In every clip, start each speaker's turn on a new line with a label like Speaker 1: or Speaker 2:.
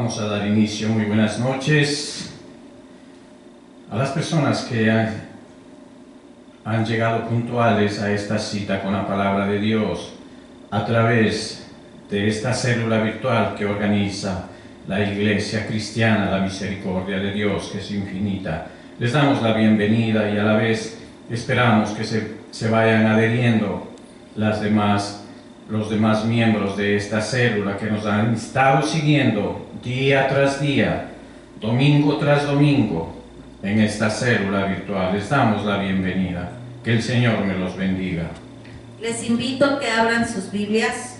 Speaker 1: Vamos a dar inicio. Muy buenas noches a las personas que han llegado puntuales a esta cita con la palabra de Dios a través de esta célula virtual que organiza la Iglesia Cristiana, la Misericordia de Dios, que es infinita. Les damos la bienvenida y a la vez esperamos que se vayan adheriendo los demás miembros de esta célula que nos han estado siguiendo día tras día, domingo tras domingo, en esta célula virtual. Les damos la bienvenida. Que el Señor me los bendiga.
Speaker 2: Les invito a que abran sus Biblias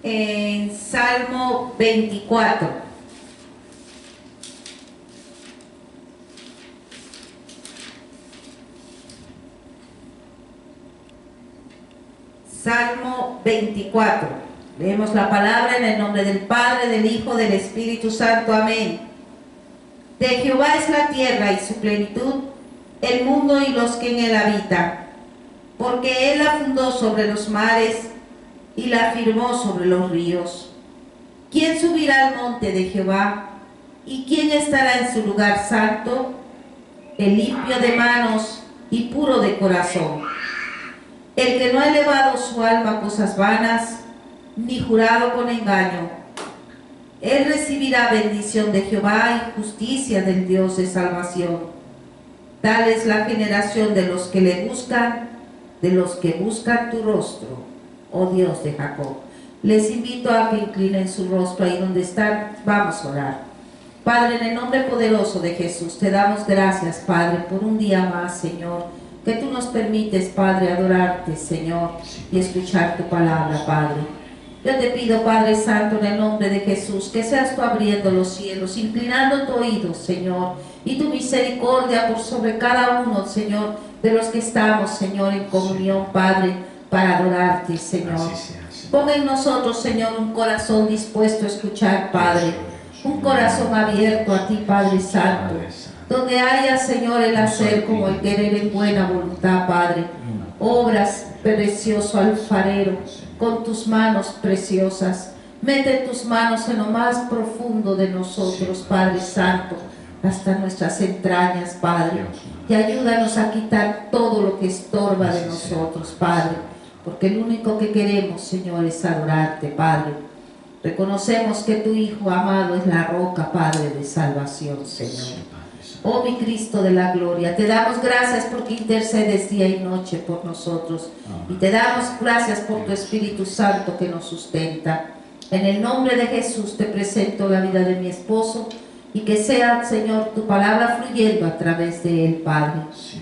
Speaker 2: en Salmo 24. Salmo 24. Leemos la palabra en el nombre del Padre, del Hijo, del Espíritu Santo. Amén. De Jehová es la tierra y su plenitud, el mundo y los que en él habitan. Porque él la fundó sobre los mares y la firmó sobre los ríos. ¿Quién subirá al monte de Jehová? ¿Y quién estará en su lugar santo? El limpio de manos y puro de corazón, el que no ha elevado su alma a cosas vanas, ni jurado con engaño. Él recibirá bendición de Jehová y justicia del Dios de salvación. Tal es la generación de los que le buscan, de los que buscan tu rostro, oh Dios de Jacob. Les invito a que inclinen su rostro ahí donde están. Vamos a orar. Padre, en el nombre poderoso de Jesús, te damos gracias, Padre, por un día más, Señor, que tú nos permites, Padre, adorarte, Señor, y escuchar tu palabra, Padre. Yo te pido, Padre Santo, en el nombre de Jesús, que seas tú abriendo los cielos, inclinando tu oído, Señor, y tu misericordia por sobre cada uno, Señor, de los que estamos, Señor, en comunión, Padre, para adorarte, Señor. Pon en nosotros, Señor, un corazón dispuesto a escuchar, Padre, un corazón abierto a ti, Padre Santo, donde haya, Señor, el hacer como el querer en buena voluntad, Padre. Obras, precioso alfarero, con tus manos preciosas. Mete tus manos en lo más profundo de nosotros, Padre Santo, hasta nuestras entrañas, Padre. Y ayúdanos a quitar todo lo que estorba de nosotros, Padre, porque lo único que queremos, Señor, es adorarte, Padre. Reconocemos que tu Hijo amado es la roca, Padre, de salvación, Señor. Oh mi Cristo de la gloria, te damos gracias porque intercedes día y noche por nosotros. Y te damos gracias por tu Espíritu Santo que nos sustenta. En el nombre de Jesús te presento la vida de mi esposo y que sea, Señor, tu palabra fluyendo a través de él, Padre.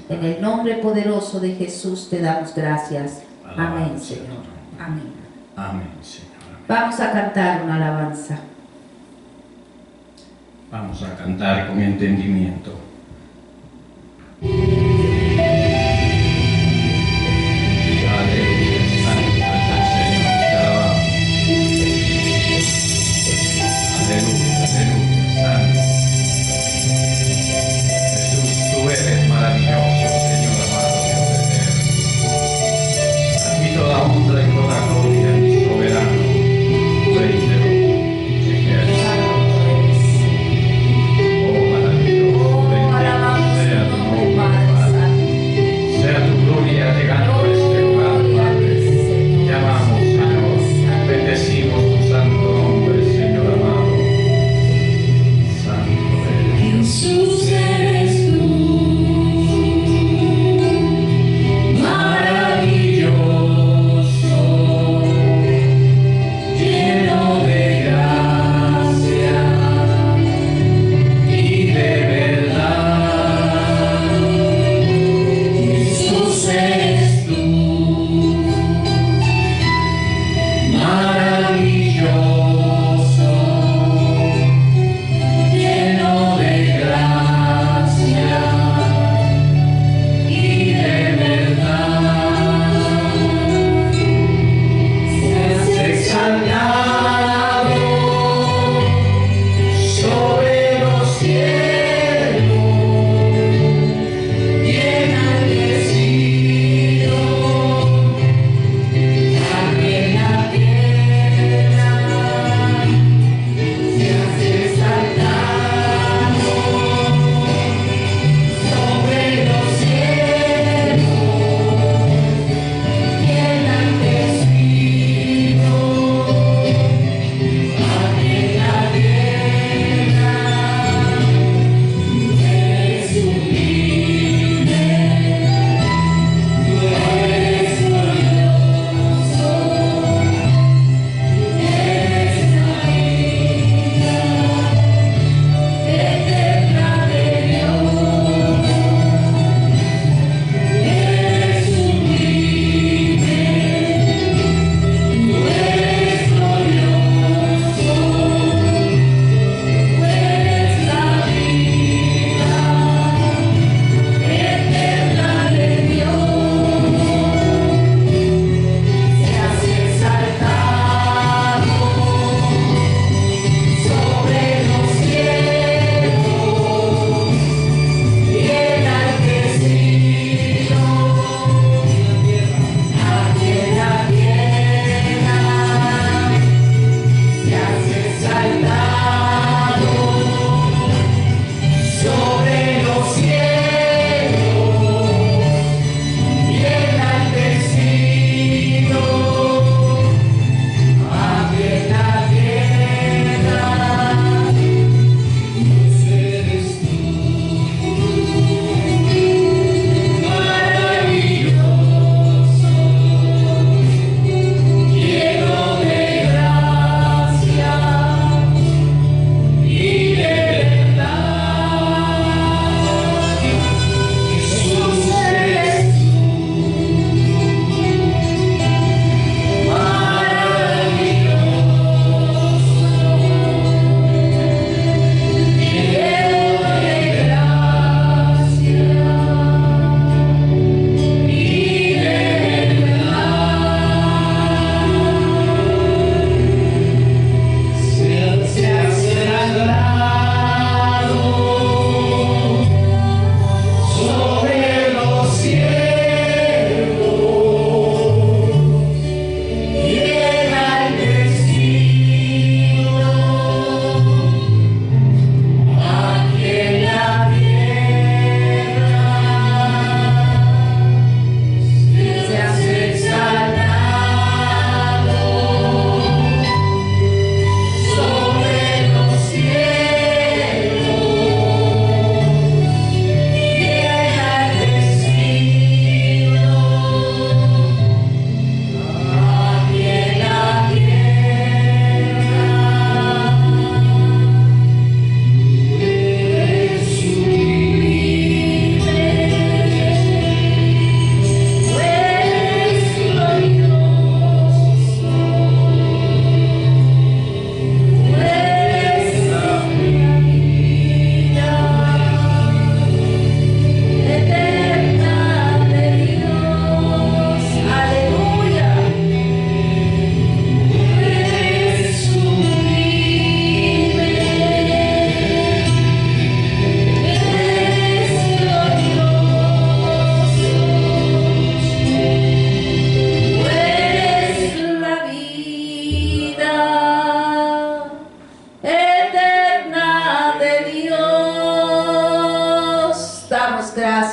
Speaker 2: En el nombre poderoso de Jesús te damos gracias. Amén, Señor. Amén.
Speaker 1: Amén, Señor.
Speaker 2: Vamos a cantar una alabanza.
Speaker 1: Vamos a cantar con entendimiento. Aleluya, santo es el Señor, te alabamos. Aleluya, aleluya, santo. Jesús, tú eres maravilloso, Señor amado Dios eterno. A ti toda honra y toda gloria, mi soberano, Rey de los ejércitos. Oh, maravilloso, bendito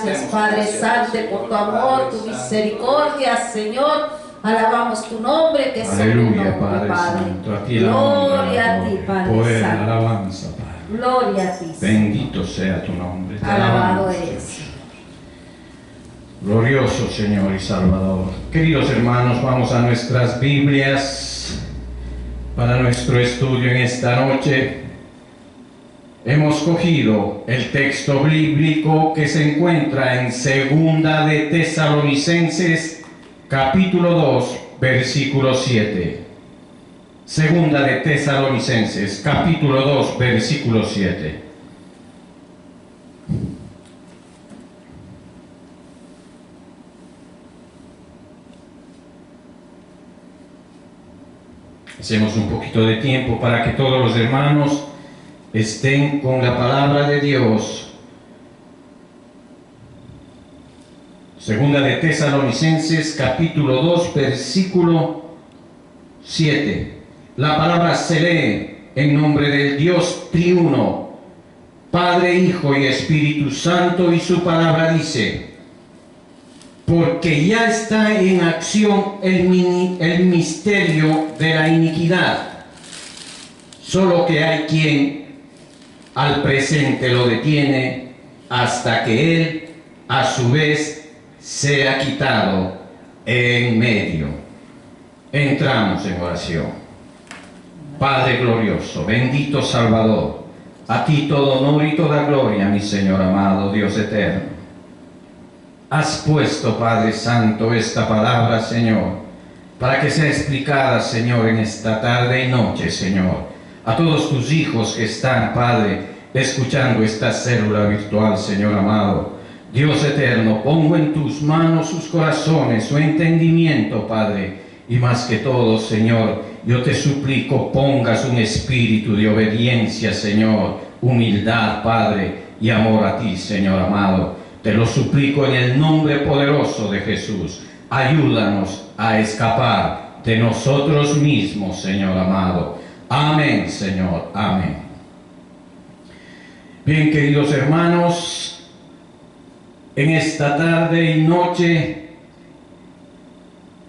Speaker 2: gracias, Padre Santo, por tu amor, tu misericordia, Señor. Alabamos tu nombre, que es tu
Speaker 1: Aleluya,
Speaker 2: nombre,
Speaker 1: Padre Santo. A ti la honra,
Speaker 2: Gloria
Speaker 1: la
Speaker 2: a ti,
Speaker 1: gloria,
Speaker 2: Padre
Speaker 1: poder,
Speaker 2: Santo.
Speaker 1: alabanza, Padre.
Speaker 2: Gloria a ti, Señor.
Speaker 1: Bendito sea tu nombre. Te
Speaker 2: Alabado
Speaker 1: alabamos,
Speaker 2: eres.
Speaker 1: Dios. Glorioso Señor y Salvador. Queridos hermanos, vamos a nuestras Biblias para nuestro estudio en esta noche. Hemos cogido el texto bíblico que se encuentra en Segunda de Tesalonicenses, capítulo 2, versículo 7. Segunda de Tesalonicenses, capítulo 2, versículo 7. Hacemos un poquito de tiempo para que todos los hermanos estén con la palabra de Dios. Segunda de Tesalonicenses, capítulo 2, versículo 7. La palabra se lee en nombre del Dios triuno, Padre, Hijo y Espíritu Santo, y su palabra dice: porque ya está en acción el misterio de la iniquidad, solo que hay quien al presente lo detiene hasta que él a su vez sea quitado en medio. Entramos en oración. Padre glorioso, bendito Salvador, a ti todo honor y toda gloria, mi Señor amado, Dios eterno. Has puesto, Padre Santo, esta palabra, Señor, para que sea explicada, Señor, en esta tarde y noche, Señor, a todos tus hijos que están, Padre, escuchando esta célula virtual, Señor amado. Dios eterno, pongo en tus manos sus corazones, su entendimiento, Padre, y más que todo, Señor, yo te suplico, pongas un espíritu de obediencia, Señor, humildad, Padre, y amor a ti, Señor amado. Te lo suplico en el nombre poderoso de Jesús. Ayúdanos a escapar de nosotros mismos, Señor amado. Amén, Señor. Amén. Bien, queridos hermanos, en esta tarde y noche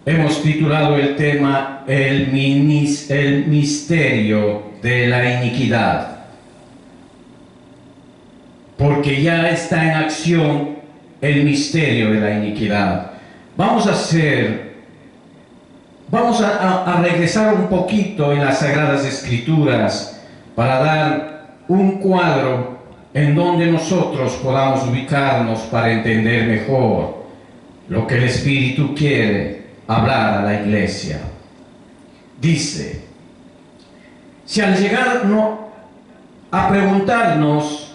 Speaker 1: hemos titulado el tema El misterio de la iniquidad. Porque ya está en acción el misterio de la iniquidad. Vamos a regresar un poquito en las Sagradas Escrituras para dar un cuadro en donde nosotros podamos ubicarnos para entender mejor lo que el Espíritu quiere hablar a la iglesia. Dice, si al llegar a preguntarnos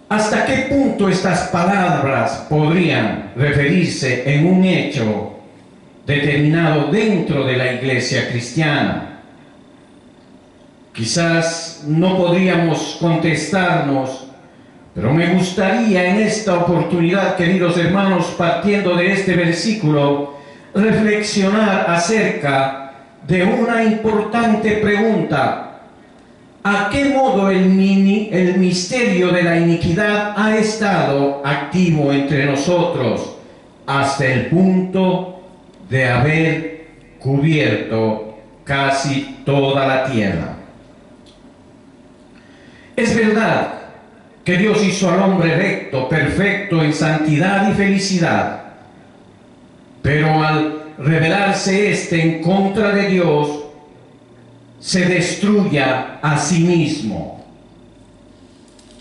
Speaker 1: ¿hasta qué punto estas palabras podrían referirse en un hecho determinado dentro de la iglesia cristiana? Quizás no podríamos contestarnos, pero me gustaría en esta oportunidad, queridos hermanos, partiendo de este versículo, reflexionar acerca de una importante pregunta. ¿A qué modo el misterio de la iniquidad ha estado activo entre nosotros hasta el punto de haber cubierto casi toda la tierra? Es verdad que Dios hizo al hombre recto, perfecto en santidad y felicidad, pero al rebelarse éste en contra de Dios, se destruya a sí mismo.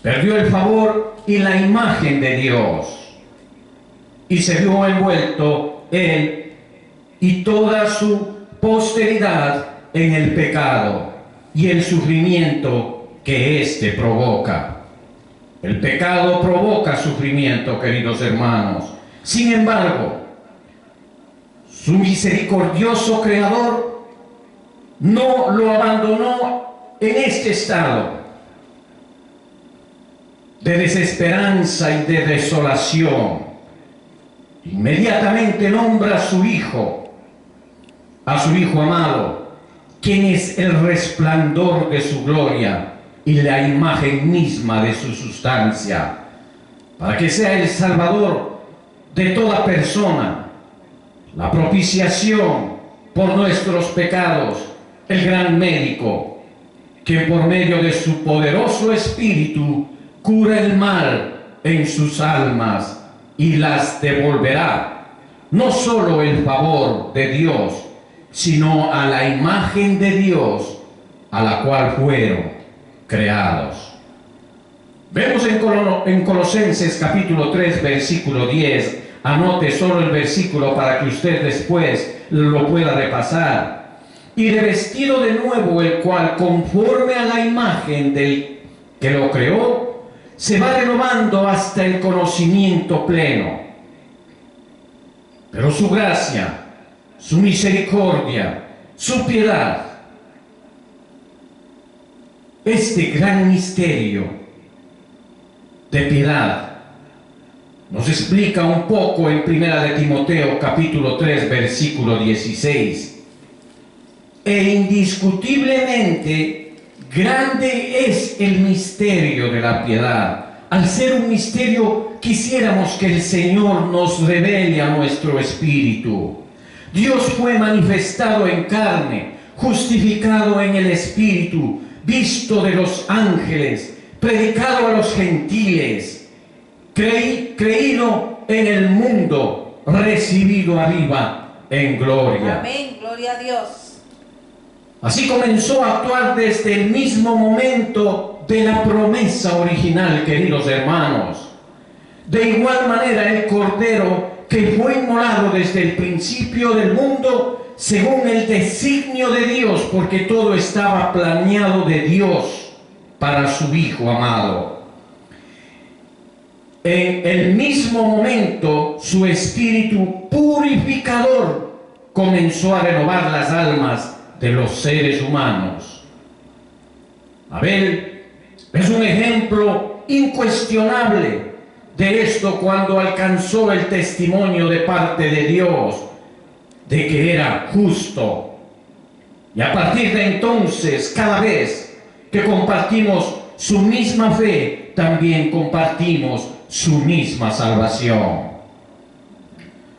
Speaker 1: Perdió el favor y la imagen de Dios y se vio envuelto él y toda su posteridad en el pecado y el sufrimiento que éste provoca. El pecado provoca sufrimiento, queridos hermanos. Sin embargo, su misericordioso Creador no lo abandonó en este estado de desesperanza y de desolación. Inmediatamente nombra a su Hijo amado, quien es el resplandor de su gloria y la imagen misma de su sustancia. para que sea el Salvador de toda persona, la propiciación por nuestros pecados, el gran médico, que por medio de su poderoso espíritu cura el mal en sus almas y las devolverá, no solo el favor de Dios, sino a la imagen de Dios a la cual fueron creados. Vemos en Colosenses capítulo 3, versículo 10, anote solo el versículo para que usted después lo pueda repasar. Y revestido de nuevo, el cual conforme a la imagen del que lo creó, se va renovando hasta el conocimiento pleno. Pero su gracia, su misericordia, su piedad, este gran misterio de piedad, nos explica un poco en 1 de Timoteo capítulo 3 versículo 16. E indiscutiblemente grande es el misterio de la piedad. Al ser un misterio, quisiéramos que el Señor nos revele a nuestro espíritu. Dios fue manifestado en carne, justificado en el espíritu, visto de los ángeles, predicado a los gentiles, creído en el mundo, recibido arriba en gloria.
Speaker 2: Amén, gloria a Dios.
Speaker 1: Así comenzó a actuar desde el mismo momento de la promesa original, queridos hermanos. De igual manera, el Cordero que fue inmolado desde el principio del mundo, según el designio de Dios, porque todo estaba planeado de Dios para su Hijo amado. En el mismo momento, su espíritu purificador comenzó a renovar las almas de los seres humanos. Abel es un ejemplo incuestionable de esto cuando alcanzó el testimonio de parte de Dios de que era justo. Y a partir de entonces, cada vez que compartimos su misma fe, también compartimos su misma salvación.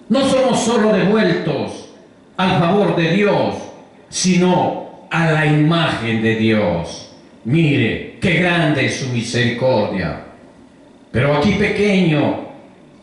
Speaker 1: No somos solo devueltos al favor de Dios, sino a la imagen de Dios. Mire, qué grande es su misericordia. Pero aquí pequeño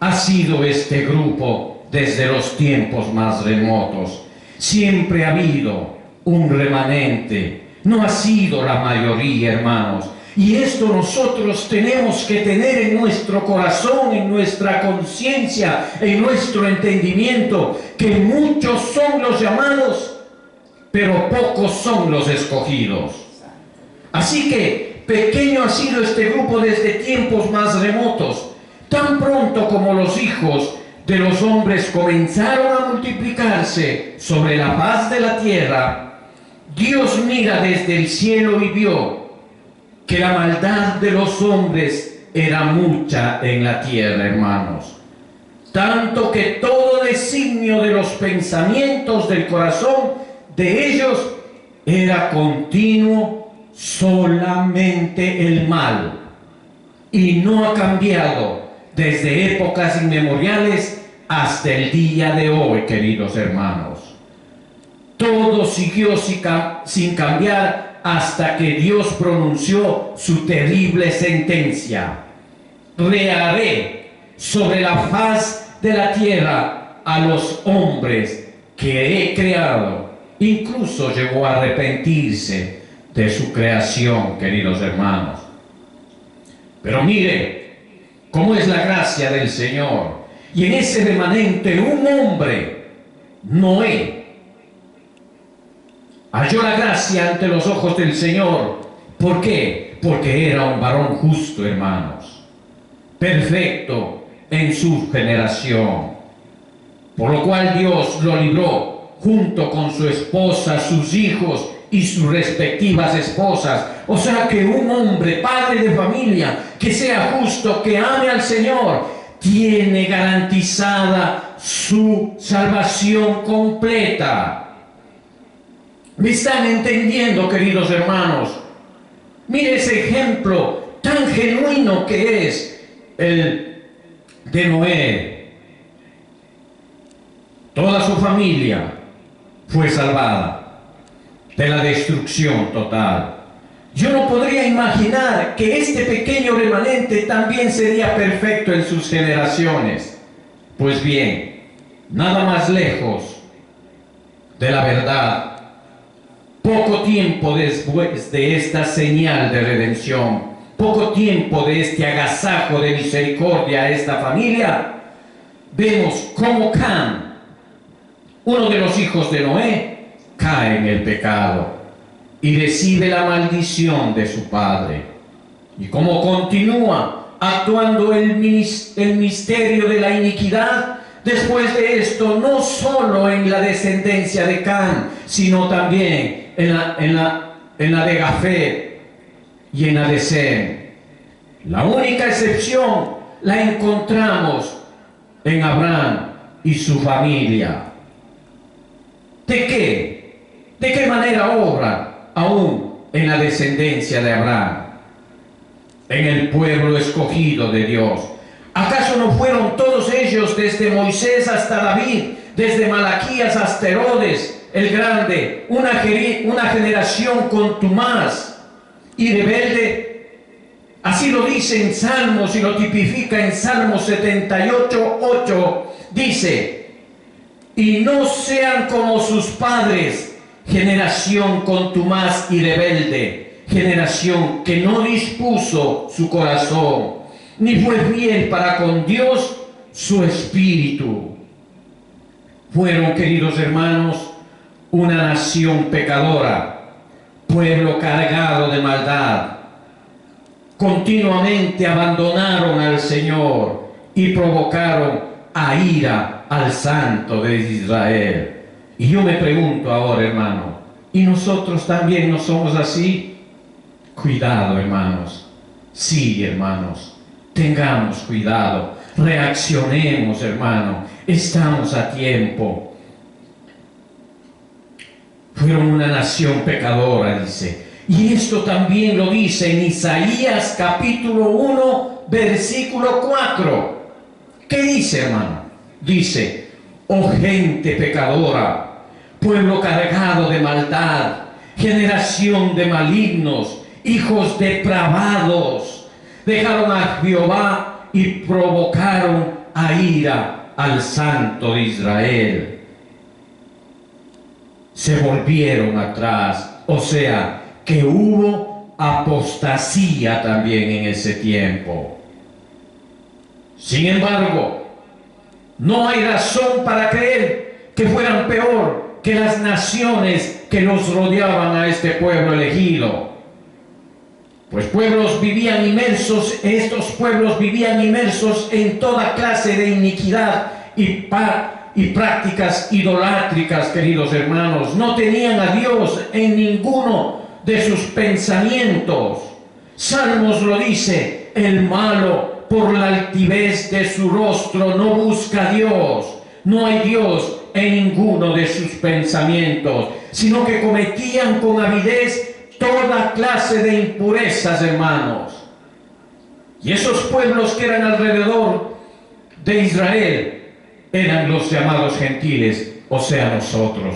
Speaker 1: ha sido este grupo desde los tiempos más remotos. Siempre ha habido un remanente. No ha sido la mayoría, hermanos. Y esto nosotros tenemos que tener en nuestro corazón, en nuestra conciencia, en nuestro entendimiento, que muchos son los llamados, pero pocos son los escogidos. Así que pequeño ha sido este grupo desde tiempos más remotos. Tan pronto como los hijos de los hombres comenzaron a multiplicarse sobre la faz de la tierra, Dios mira desde el cielo y vio que la maldad de los hombres era mucha en la tierra, hermanos. Tanto que todo designio de los pensamientos del corazón de ellos era continuo solamente el mal, y no ha cambiado desde épocas inmemoriales hasta el día de hoy, queridos hermanos. Todo siguió sin cambiar hasta que Dios pronunció su terrible sentencia: reharé sobre la faz de la tierra a los hombres que he creado. Incluso llegó a arrepentirse de su creación, queridos hermanos. Pero mire cómo es la gracia del Señor. Y en ese remanente, un hombre, Noé, halló la gracia ante los ojos del Señor. ¿Por qué? Porque era un varón justo, hermanos, perfecto en su generación, por lo cual Dios lo libró junto con su esposa, sus hijos y sus respectivas esposas. O sea que un hombre, padre de familia, que sea justo, que ame al Señor, tiene garantizada su salvación completa. ¿Me están entendiendo, queridos hermanos? Mire ese ejemplo tan genuino que es el de Noé, toda su familia fue salvada de la destrucción total. Yo no podría imaginar que este pequeño remanente también sería perfecto en sus generaciones. Pues bien, nada más lejos de la verdad. Poco tiempo después de esta señal de redención, poco tiempo de este agasajo de misericordia a esta familia, vemos cómo Cam, uno de los hijos de Noé, cae en el pecado y recibe la maldición de su padre. Y cómo continúa actuando el misterio de la iniquidad después de esto, no solo en la descendencia de Cam, sino también en la de Jafet y en la de Sem. La única excepción la encontramos en Abraham y su familia. ¿De qué? ¿De qué manera obra aún en la descendencia de Abraham? En el pueblo escogido de Dios. ¿Acaso no fueron todos ellos, desde Moisés hasta David, desde Malaquías hasta Herodes el Grande, una generación contumaz y rebelde? Así lo dice en Salmos y lo tipifica en Salmos 78:8. Dice: y no sean como sus padres, generación contumaz y rebelde, generación que no dispuso su corazón, ni fue fiel para con Dios su espíritu. Fueron, queridos hermanos, una nación pecadora, pueblo cargado de maldad. Continuamente abandonaron al Señor y provocaron a ira al Santo de Israel. Y yo me pregunto ahora, hermano, ¿y nosotros también no somos así? Cuidado, hermanos. Sí, hermanos, tengamos cuidado, reaccionemos, hermano, estamos a tiempo. Fueron una nación pecadora, dice. Y esto también lo dice en Isaías capítulo 1, versículo 4. ¿Qué dice, hermano? Dice: oh gente pecadora, pueblo cargado de maldad, generación de malignos, hijos depravados, dejaron a Jehová y provocaron a ira al Santo de Israel. Se volvieron atrás, o sea, que hubo apostasía también en ese tiempo. Sin embargo, no hay razón para creer que fueran peor que las naciones que los rodeaban a este pueblo elegido. Pues estos pueblos vivían inmersos en toda clase de iniquidad y prácticas idolátricas, queridos hermanos. No tenían a Dios en ninguno de sus pensamientos. Salmos lo dice: el malo por la altivez de su rostro no busca a Dios. No hay Dios en ninguno de sus pensamientos, sino que cometían con avidez toda clase de impurezas, hermanos. Y esos pueblos que eran alrededor de Israel eran los llamados gentiles, o sea, nosotros.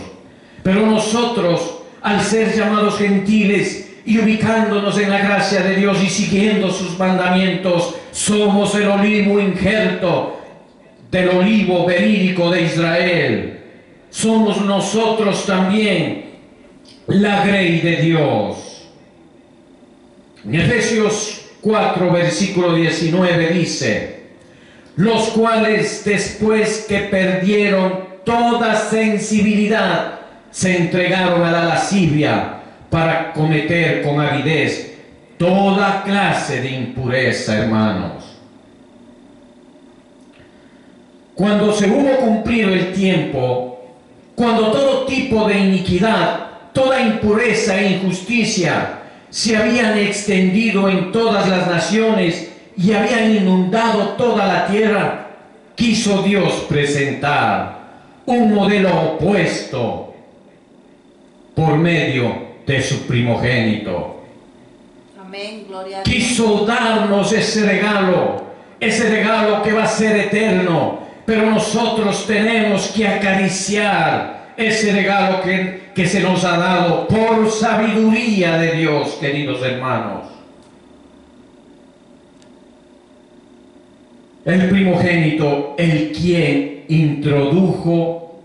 Speaker 1: Pero nosotros, al ser llamados gentiles y ubicándonos en la gracia de Dios y siguiendo sus mandamientos, somos el olivo injerto del olivo verídico de Israel. Somos nosotros también la grey de Dios. En Efesios 4, versículo 19 dice: los cuales, después que perdieron toda sensibilidad, se entregaron a la lascivia para cometer con avidez toda clase de impureza, hermanos. Cuando se hubo cumplido el tiempo, cuando todo tipo de iniquidad, toda impureza e injusticia se habían extendido en todas las naciones y habían inundado toda la tierra, quiso Dios presentar un modelo opuesto por medio de su primogénito.
Speaker 2: Amén, gloria a Dios.
Speaker 1: Quiso darnos ese regalo ese regalo que va a ser eterno, pero nosotros tenemos que acariciar ese regalo que se nos ha dado por sabiduría de Dios, queridos hermanos. El primogénito, el quien introdujo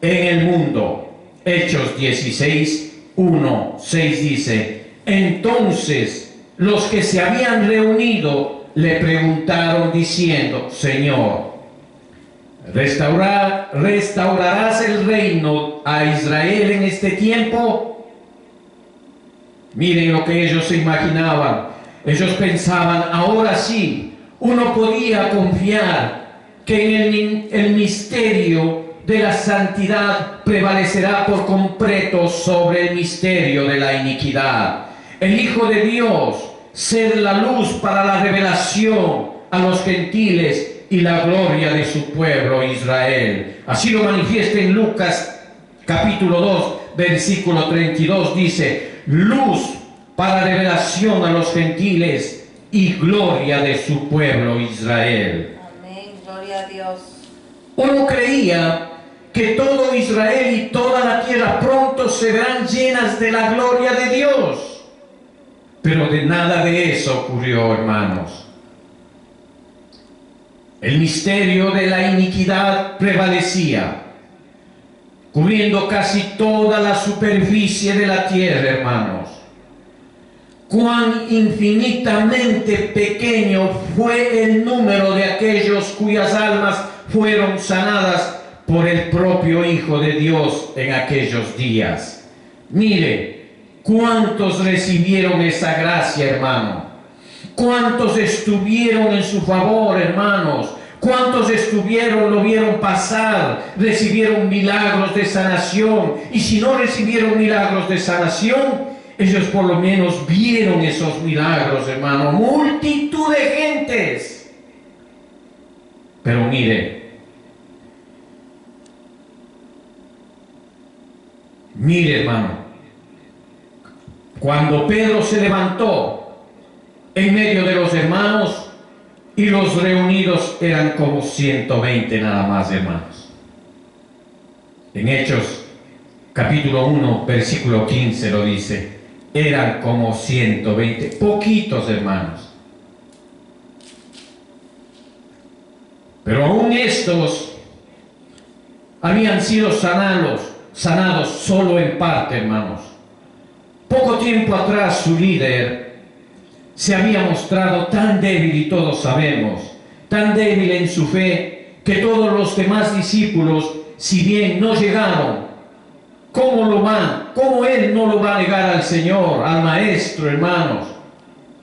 Speaker 1: en el mundo. Hechos 16, 1, 6 dice: entonces los que se habían reunido le preguntaron diciendo: Señor, ¿restaurarás el reino a Israel en este tiempo? Miren lo que ellos se imaginaban. Ellos pensaban: ahora sí, uno podía confiar que en el misterio de la santidad prevalecerá por completo sobre el misterio de la iniquidad. El Hijo de Dios ser la luz para la revelación a los gentiles y la gloria de su pueblo Israel. Así lo manifiesta en Lucas capítulo 2, versículo 32, dice: luz para revelación a los gentiles y gloria de su pueblo Israel.
Speaker 2: Amén, gloria a Dios.
Speaker 1: Uno creía que todo Israel y toda la tierra pronto serán llenas de la gloria de Dios. Pero de nada de eso ocurrió, hermanos. El misterio de la iniquidad prevalecía, cubriendo casi toda la superficie de la tierra, hermanos. Cuán infinitamente pequeño fue el número de aquellos cuyas almas fueron sanadas por el propio Hijo de Dios en aquellos días. Mire, ¿cuántos recibieron esa gracia, hermano? ¿Cuántos estuvieron en su favor, hermanos? ¿Cuántos lo vieron pasar, recibieron milagros de sanación? Y si no recibieron milagros de sanación, ellos por lo menos vieron esos milagros, hermano. Multitud de gentes. Pero mire, hermano, cuando Pedro se levantó en medio de los hermanos, y los reunidos eran como 120 nada más, hermanos. En Hechos capítulo 1, versículo 15 lo dice: eran como 120, poquitos, hermanos. Pero aún estos habían sido sanados solo en parte, hermanos. Poco tiempo atrás su líder se había mostrado tan débil, y todos sabemos, tan débil en su fe, que todos los demás discípulos, si bien no llegaron, ¿cómo él no lo va a negar al Señor, al Maestro, hermanos?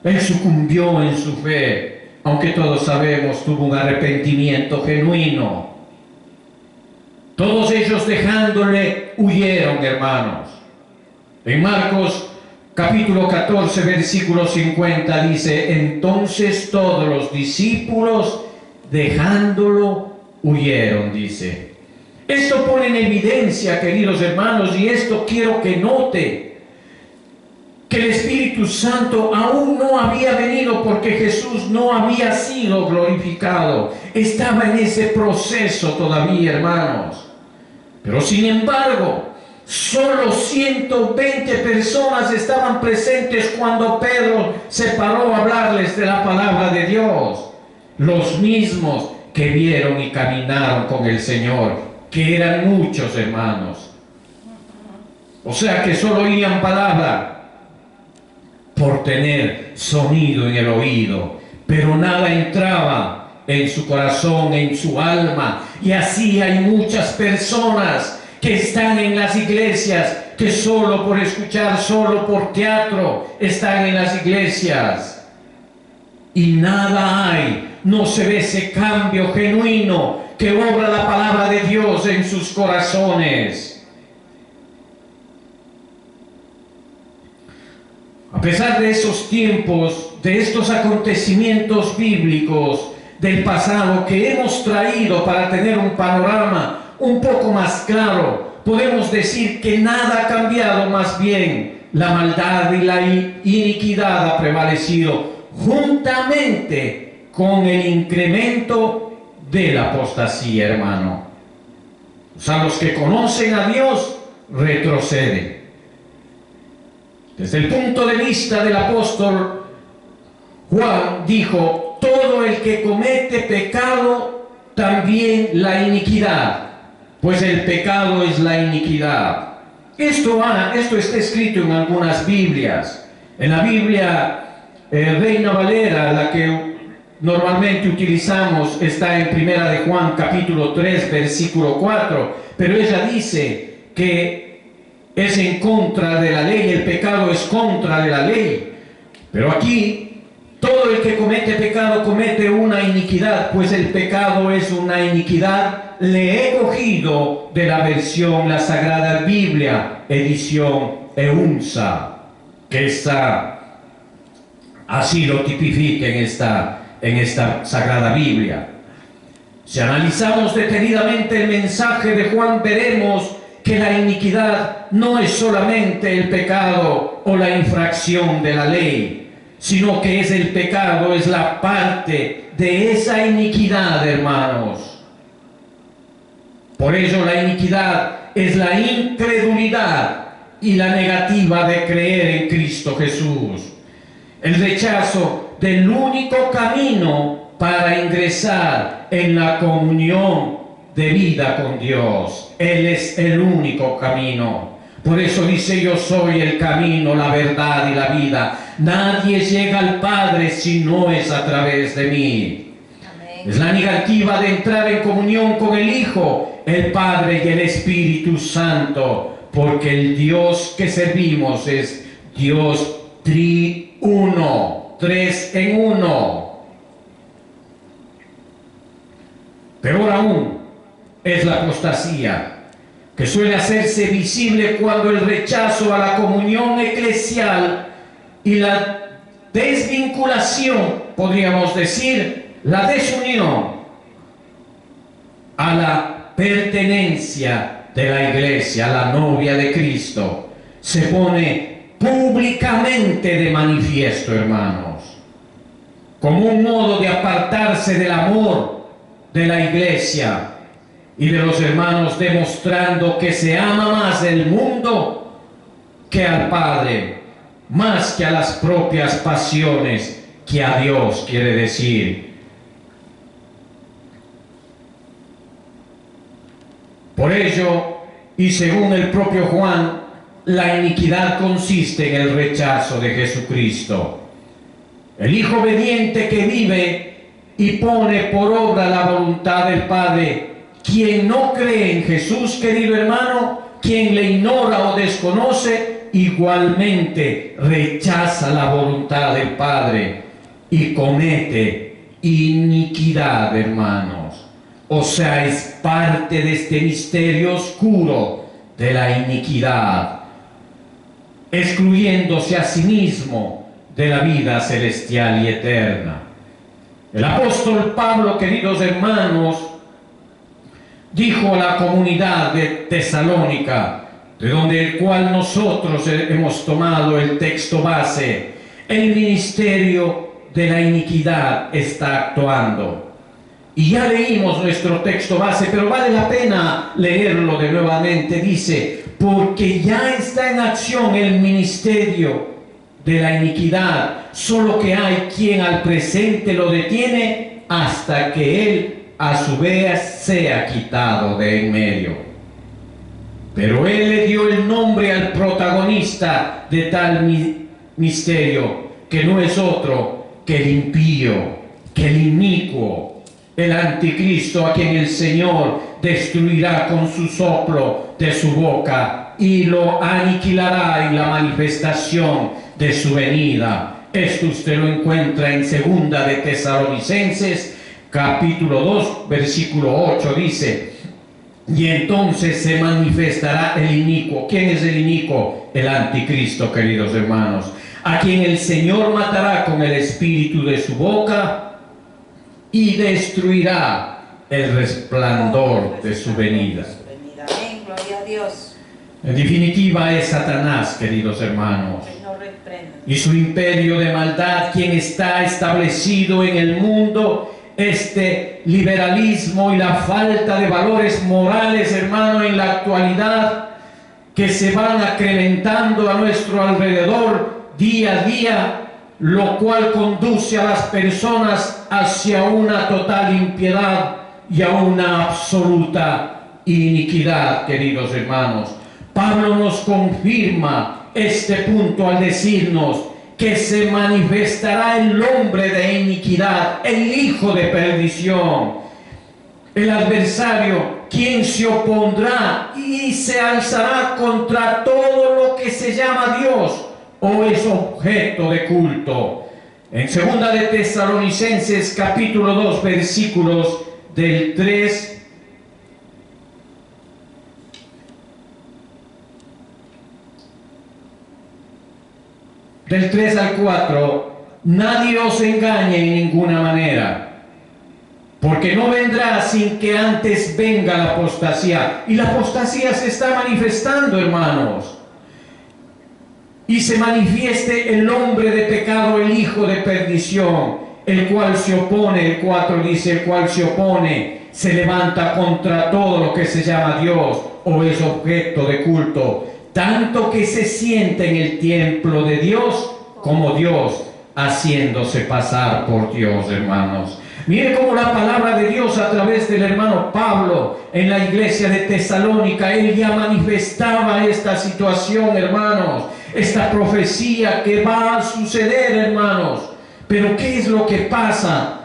Speaker 1: Él sucumbió en su fe, aunque todos sabemos tuvo un arrepentimiento genuino. Todos ellos dejándole huyeron, hermanos. En Marcos capítulo 14, versículo 50 dice: entonces todos los discípulos dejándolo huyeron, dice. Esto pone en evidencia, queridos hermanos, y esto quiero que note, que el Espíritu Santo aún no había venido, porque Jesús no había sido glorificado. Estaba en ese proceso todavía, hermanos. Pero sin embargo, solo 120 personas estaban presentes cuando Pedro se paró a hablarles de la palabra de Dios. Los mismos que vieron y caminaron con el Señor, que eran muchos, hermanos. O sea que solo oían palabra por tener sonido en el oído, pero nada entraba en su corazón, en su alma. Y así hay muchas personas que están en las iglesias, que solo por escuchar, solo por teatro, están en las iglesias. Y nada hay, no se ve ese cambio genuino que obra la palabra de Dios en sus corazones. A pesar de esos tiempos, de estos acontecimientos bíblicos del pasado que hemos traído para tener un panorama un poco más claro, podemos decir que nada ha cambiado, más bien la maldad y la iniquidad ha prevalecido juntamente con el incremento de la apostasía, hermano. O sea, los que conocen a Dios retroceden. Desde el punto de vista del apóstol Juan dijo: todo el que comete pecado, también la iniquidad, pues el pecado es la iniquidad. Esto está escrito en algunas Biblias. En la Biblia Reina Valera, la que normalmente utilizamos, está en Primera de Juan capítulo 3 versículo 4, pero ella dice que es en contra de la ley, el pecado es contra de la ley. Pero aquí, todo el que comete pecado comete una iniquidad, pues el pecado es una iniquidad. Le he cogido de la versión La Sagrada Biblia, edición EUNSA, que está, así lo tipifica en esta Sagrada Biblia. Si analizamos detenidamente el mensaje de Juan, veremos que la iniquidad no es solamente el pecado o la infracción de la ley, sino que es el pecado, es la parte de esa iniquidad, hermanos. Por ello, la iniquidad es la incredulidad y la negativa de creer en Cristo Jesús. El rechazo del único camino para ingresar en la comunión de vida con Dios. Él es el único camino. Por eso dice: yo soy el camino, la verdad y la vida. Nadie llega al Padre si no es a través de mí. Amén. Es la negativa de entrar en comunión con el Hijo, el Padre y el Espíritu Santo, porque el Dios que servimos es Dios triuno, 3 en 1. Peor aún es la apostasía, que suele hacerse visible cuando el rechazo a la comunión eclesial y la desvinculación, podríamos decir, la desunión a la pertenencia de la iglesia, a la novia de Cristo, se pone públicamente de manifiesto, hermanos, como un modo de apartarse del amor de la iglesia y de los hermanos, demostrando que se ama más el mundo que al Padre, más que a las propias pasiones, que a Dios, quiere decir. Por ello, y según el propio Juan, la iniquidad consiste en el rechazo de Jesucristo, el Hijo obediente que vive y pone por obra la voluntad del Padre. Quien no cree en Jesús, querido hermano, quien le ignora o desconoce, igualmente rechaza la voluntad del Padre y comete iniquidad, hermanos. O sea, es parte de este misterio oscuro de la iniquidad, excluyéndose a sí mismo de la vida celestial y eterna. El apóstol Pablo, queridos hermanos, dijo a la comunidad de Tesalónica, de donde el cual nosotros hemos tomado el texto base: el ministerio de la iniquidad está actuando. Y ya leímos nuestro texto base, pero vale la pena leerlo de nuevamente. Dice: porque ya está en acción el ministerio de la iniquidad, solo que hay quien al presente lo detiene hasta que él a su vez sea quitado de en medio. Pero él le dio el nombre al protagonista de tal misterio, que no es otro que el impío, que el inicuo, el anticristo, a quien el Señor destruirá con su soplo de su boca y lo aniquilará en la manifestación de su venida. Esto usted lo encuentra en Segunda de Tesalonicenses capítulo 2 versículo 8. Dice: y entonces se manifestará el inicuo. ¿Quién es el inicuo? El anticristo, queridos hermanos, a quien el Señor matará con el espíritu de su boca y destruirá el resplandor de su venida.
Speaker 2: Amén, gloria a Dios.
Speaker 1: En definitiva, es Satanás, queridos hermanos. y su imperio de maldad, quien está establecido en el mundo. Este liberalismo y la falta de valores morales, hermano, en la actualidad, que se van acrementando a nuestro alrededor día a día, lo cual conduce a las personas hacia una total impiedad y a una absoluta iniquidad, queridos hermanos. Pablo nos confirma este punto al decirnos que se manifestará el hombre de iniquidad, el hijo de perdición, el adversario, quien se opondrá y se alzará contra todo lo que se llama Dios o es objeto de culto. En 2 de Tesalonicenses capítulo 2 versículos del 3 al 4, nadie os engañe en ninguna manera, porque no vendrá sin que antes venga la apostasía. Y la apostasía se está manifestando, hermanos. Y se manifieste el hombre de pecado, el hijo de perdición, el cual se opone, el 4 dice, el cual se opone, se levanta contra todo lo que se llama Dios o es objeto de culto, tanto que se siente en el templo de Dios como Dios, haciéndose pasar por Dios, hermanos. Mire cómo la palabra de Dios a través del hermano Pablo en la iglesia de Tesalónica, él ya manifestaba esta situación, hermanos, esta profecía que va a suceder, hermanos. Pero ¿qué es lo que pasa?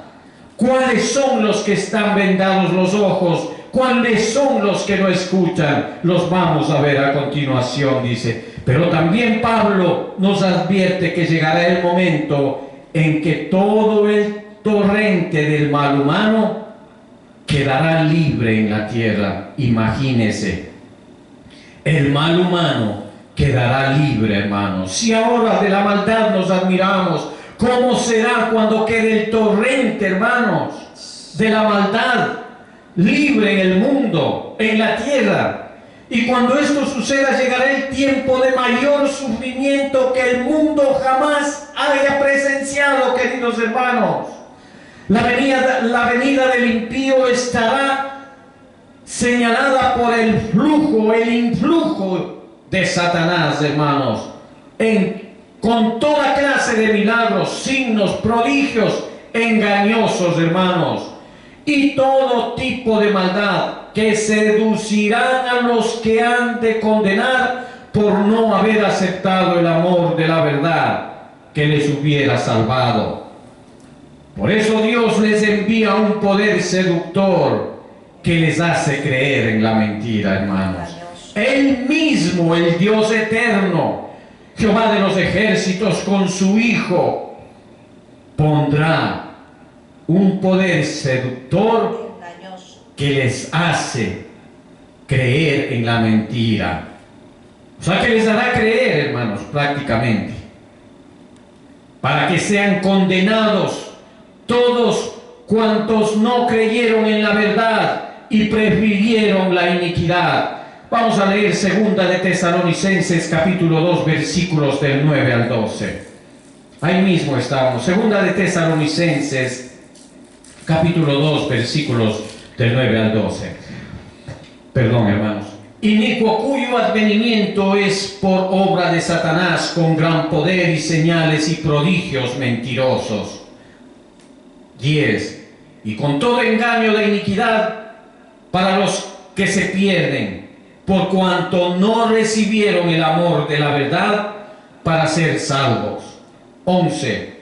Speaker 1: ¿Cuáles son los que están vendados los ojos? ¿Cuáles son los que no escuchan? Los vamos a ver a continuación, dice. Pero también Pablo nos advierte que llegará el momento en que todo el torrente del mal humano quedará libre en la tierra. Imagínese, el mal humano quedará libre, hermanos. Si ahora de la maldad nos admiramos, ¿cómo será cuando quede el torrente, hermanos, de la maldad libre en el mundo, en la tierra? Y cuando esto suceda, llegará el tiempo de mayor sufrimiento que el mundo jamás haya presenciado, queridos hermanos. La venida del impío estará señalada por el influjo de Satanás, hermanos, con toda clase de milagros, signos, prodigios engañosos, hermanos, y todo tipo de maldad que seducirán a los que han de condenar por no haber aceptado el amor de la verdad que les hubiera salvado. Por eso Dios les envía un poder seductor que les hace creer en la mentira, hermanos. Él mismo, el Dios eterno, Jehová de los ejércitos, con su Hijo, pondrá un poder seductor que les hace creer en la mentira. O sea, que les hará creer, hermanos, prácticamente, para que sean condenados todos cuantos no creyeron en la verdad y prefirieron la iniquidad. Vamos a leer 2 de Tesalonicenses capítulo 2 versículos del 9 al 12. Ahí mismo estábamos. 2 de Tesalonicenses capítulo 2 versículos del 9 al 12. Perdón, hermanos. Inicuo, cuyo advenimiento es por obra de Satanás, con gran poder y señales y prodigios mentirosos. 10. Y con todo engaño de iniquidad para los que se pierden, por cuanto no recibieron el amor de la verdad para ser salvos. 11.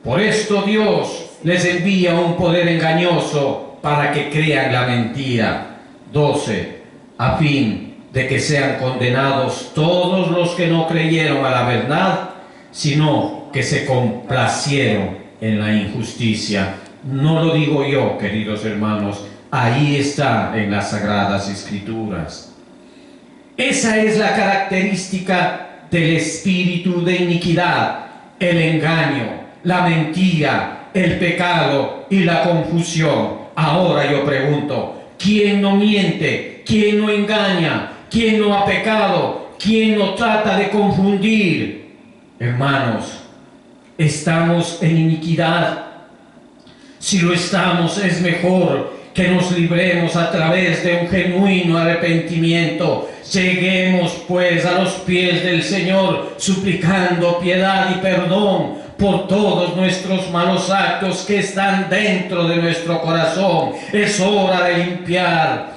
Speaker 1: Por esto Dios les envía un poder engañoso para que crean la mentira. 12. A fin de que sean condenados todos los que no creyeron a la verdad, sino que se complacieron en la injusticia. No lo digo yo, queridos hermanos, ahí está en las Sagradas Escrituras. Esa es la característica del espíritu de iniquidad: el engaño, la mentira, el pecado y la confusión. Ahora yo pregunto, ¿quién no miente? ¿Quién no engaña? ¿Quién no ha pecado? ¿Quién no trata de confundir? Hermanos, estamos en iniquidad. Si lo estamos, es mejor que nos libremos a través de un genuino arrepentimiento. Lleguemos pues a los pies del Señor, suplicando piedad y perdón por todos nuestros malos actos que están dentro de nuestro corazón. Es hora de limpiar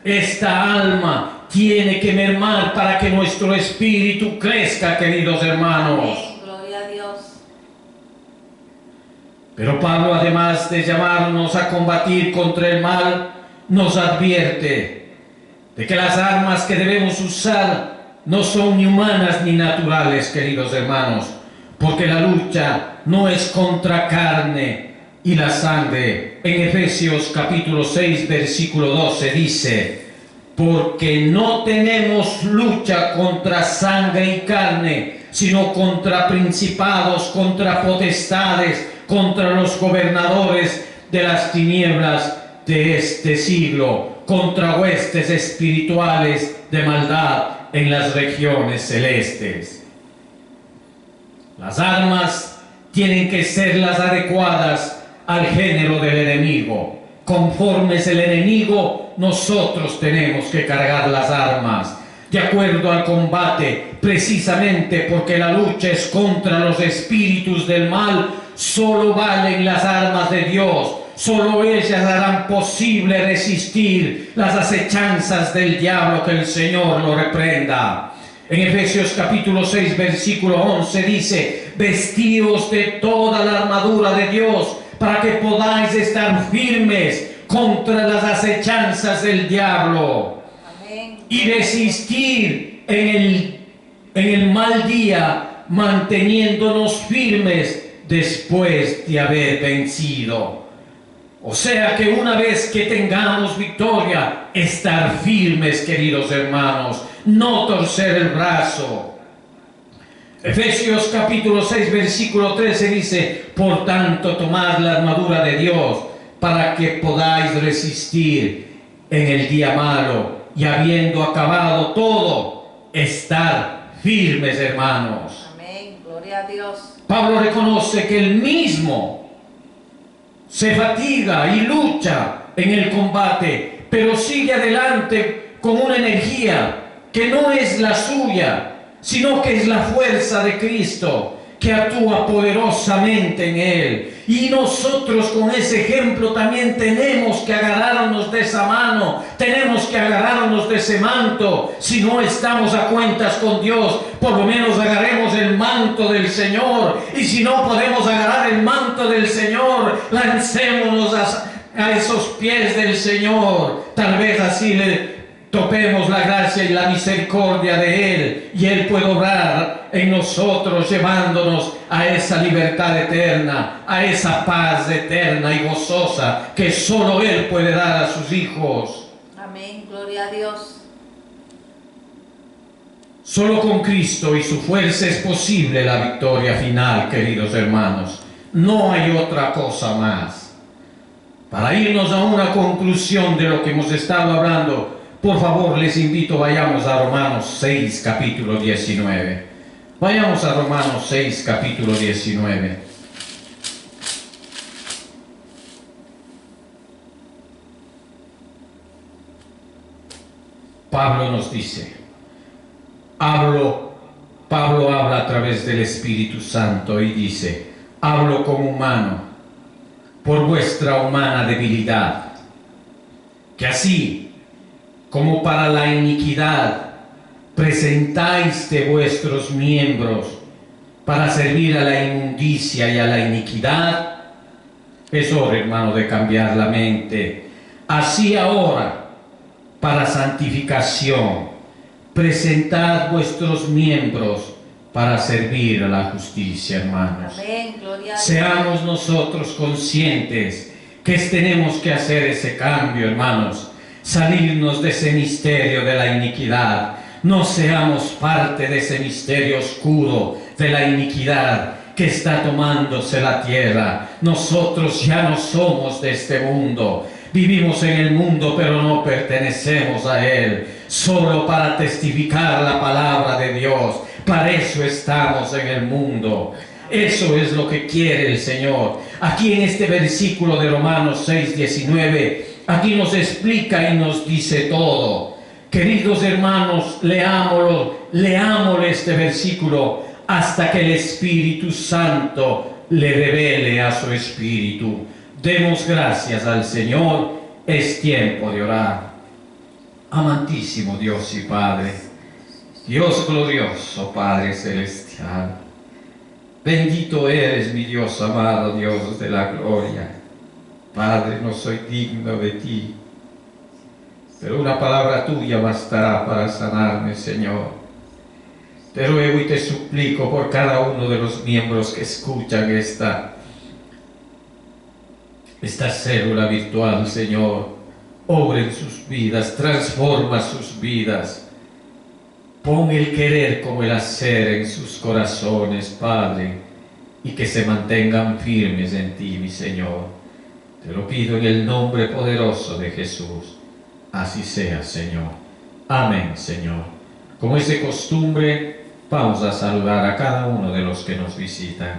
Speaker 1: esta alma. Tiene que mermar para que nuestro espíritu crezca, queridos hermanos.
Speaker 2: Amén. Gloria a Dios.
Speaker 1: Pero Pablo, además de llamarnos a combatir contra el mal, nos advierte de que las armas que debemos usar no son ni humanas ni naturales, queridos hermanos, porque la lucha no es contra carne y la sangre. En Efesios capítulo 6, versículo 12 dice: porque no tenemos lucha contra sangre y carne, sino contra principados, contra potestades, contra los gobernadores de las tinieblas de este siglo, contra huestes espirituales de maldad en las regiones celestes. Las armas tienen que ser las adecuadas al género del enemigo. Conforme es el enemigo, nosotros tenemos que cargar las armas de acuerdo al combate, precisamente porque la lucha es contra los espíritus del mal. Solo valen las armas de Dios, solo ellas harán posible resistir las acechanzas del diablo. Que el Señor lo reprenda. En Efesios capítulo 6, versículo 11 dice: vestíos de toda la armadura de Dios, para que podáis estar firmes contra las acechanzas del diablo.
Speaker 2: Amén.
Speaker 1: Y resistir en el mal día, manteniéndonos firmes después de haber vencido. O sea que una vez que tengamos victoria, estar firmes, queridos hermanos, no torcer el brazo. Efesios capítulo 6, versículo 13 dice: por tanto, tomad la armadura de Dios, para que podáis resistir en el día malo, y habiendo acabado todo, estar firmes, hermanos.
Speaker 2: Amén. Gloria a Dios.
Speaker 1: Pablo reconoce que él mismo se fatiga y lucha en el combate, pero sigue adelante con una energía que no es la suya, sino que es la fuerza de Cristo que actúa poderosamente en él. Y nosotros con ese ejemplo también tenemos que agarrarnos de esa mano, tenemos que agarrarnos de ese manto. Si no estamos a cuentas con Dios, por lo menos agarremos el manto del Señor. Y si no podemos agarrar el manto del Señor, lancémonos a esos pies del Señor. Tal vez así le topemos la gracia y la misericordia de Él, y Él puede obrar en nosotros, llevándonos a esa libertad eterna, a esa paz eterna y gozosa que solo Él puede dar a sus hijos.
Speaker 2: Amén. Gloria a Dios.
Speaker 1: Solo con Cristo y su fuerza es posible la victoria final, queridos hermanos. No hay otra cosa más. Para irnos a una conclusión de lo que hemos estado hablando, por favor, les invito, vayamos a Romanos 6, capítulo 19. Vayamos a Romanos 6, capítulo 19. Pablo nos dice, Pablo habla a través del Espíritu Santo y dice: hablo como humano, por vuestra humana debilidad, que así como para la iniquidad presentáis de vuestros miembros para servir a la inmundicia y a la iniquidad. Es hora, hermano, de cambiar la mente. Así ahora, para santificación, presentad vuestros miembros para servir a la justicia, hermanos.
Speaker 2: Amén. Gloria a Dios.
Speaker 1: Seamos nosotros conscientes que tenemos que hacer ese cambio, hermanos. Salirnos de ese misterio de la iniquidad. No seamos parte de ese misterio oscuro de la iniquidad que está tomándose la tierra. Nosotros ya no somos de este mundo. Vivimos en el mundo, pero no pertenecemos a él. Solo para testificar la palabra de Dios, Para eso estamos en el mundo. Eso es lo que quiere el Señor. Aquí en este versículo de Romanos 6:19, aquí nos explica y nos dice todo. Queridos hermanos, leámoslo este versículo hasta que el Espíritu Santo le revele a su espíritu. Demos gracias al Señor. Es tiempo de orar. Amantísimo Dios y Padre, Dios glorioso, Padre celestial, bendito eres, mi Dios amado, Dios de la gloria. Padre, no soy digno de ti, pero una palabra tuya bastará para sanarme, Señor. Te ruego y te suplico por cada uno de los miembros que escuchan esta célula virtual, Señor. Obra en sus vidas, transforma sus vidas. Pon el querer como el hacer en sus corazones, Padre, y que se mantengan firmes en ti, mi Señor. Te lo pido en el nombre poderoso de Jesús. Así sea, Señor. Amén, Señor. Como es de costumbre, vamos a saludar a cada uno de los que nos visitan.